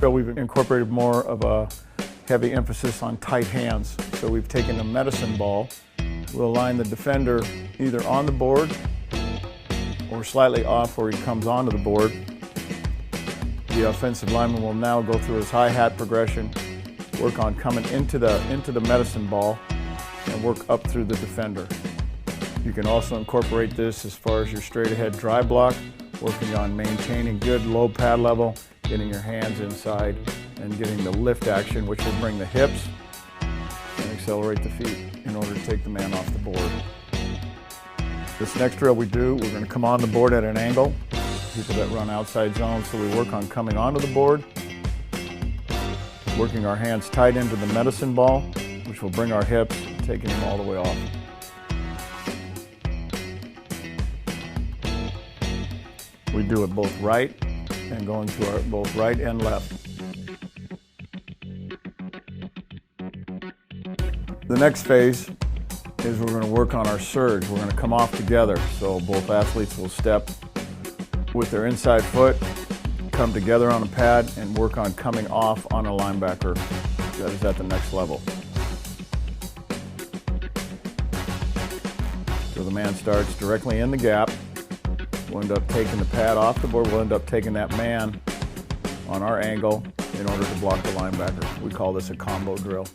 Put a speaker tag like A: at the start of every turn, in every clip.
A: So we've incorporated more of a heavy emphasis on tight hands. So we've taken a medicine ball. We'll align the defender either on the board or slightly off where he comes onto the board. The offensive lineman will now go through his hi-hat progression, work on coming into the medicine ball, and work up through the defender. You can also incorporate this as far as your straight ahead drive block, working on maintaining good low pad level, getting your hands inside, and getting the lift action, which will bring the hips and accelerate the feet in order to take the man off the board. This next drill we're going to come on the board at an angle. People that run outside zones, so we work on coming onto the board, working our hands tight into the medicine ball, which will bring our hips, taking them all the way off. We do it both right and going to our both right and left. The next phase is we're going to work on our surge. We're going to come off together. So both athletes will step with their inside foot, come together on a pad, and work on coming off on a linebacker that is at the next level. So the man starts directly in the gap. We'll end up taking the pad off the board. We'll end up taking that man on our angle in order to block the linebacker. We call this a combo drill.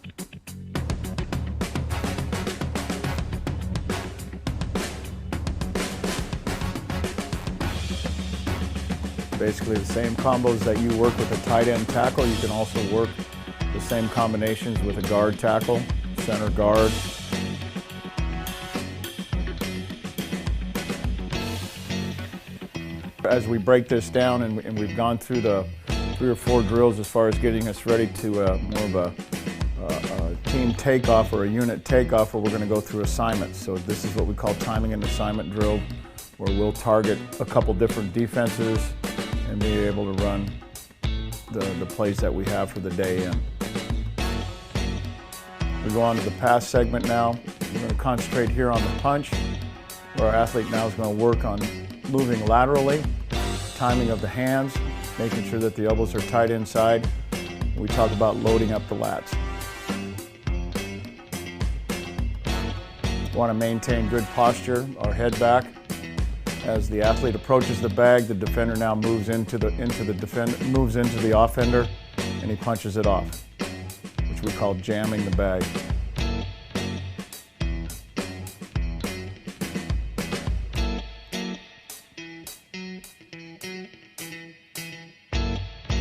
A: Basically the same combos that you work with a tight end tackle, you can also work the same combinations with a guard tackle, center guard. As we break this down and we've gone through the 3 or 4 drills as far as getting us ready to more of a team takeoff or a unit takeoff, where we're going to go through assignments. So this is what we call timing and assignment drill, where we'll target a couple different defenses and be able to run the plays that we have for the day in. We go on to the pass segment now. We're going to concentrate here on the punch, where our athlete now is going to work on moving laterally, timing of the hands, making sure that the elbows are tight inside. We talk about loading up the lats. We want to maintain good posture, our head back. As the athlete approaches the bag, the defender now moves into the offender, and he punches it off, which we call jamming the bag.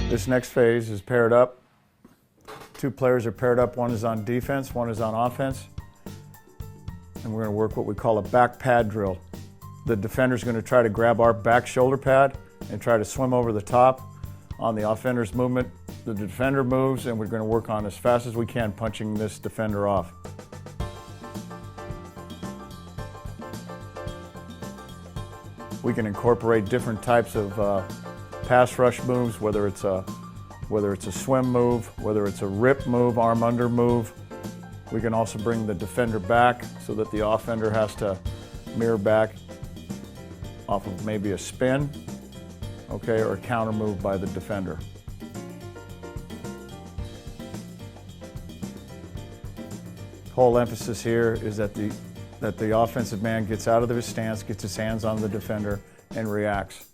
A: This next phase is paired up. 2 players are paired up. One is on defense, one is on offense. And we're going to work what we call a back pad drill. The defender's going to try to grab our back shoulder pad and try to swim over the top. On the offender's movement, the defender moves, and we're going to work on as fast as we can punching this defender off. We can incorporate different types of pass rush moves, whether it's a swim move, whether it's a rip move, arm under move. We can also bring the defender back so that the offender has to mirror back off of maybe a spin, okay, or a counter move by the defender. Whole emphasis here is that the offensive man gets out of his stance, gets his hands on the defender, and reacts.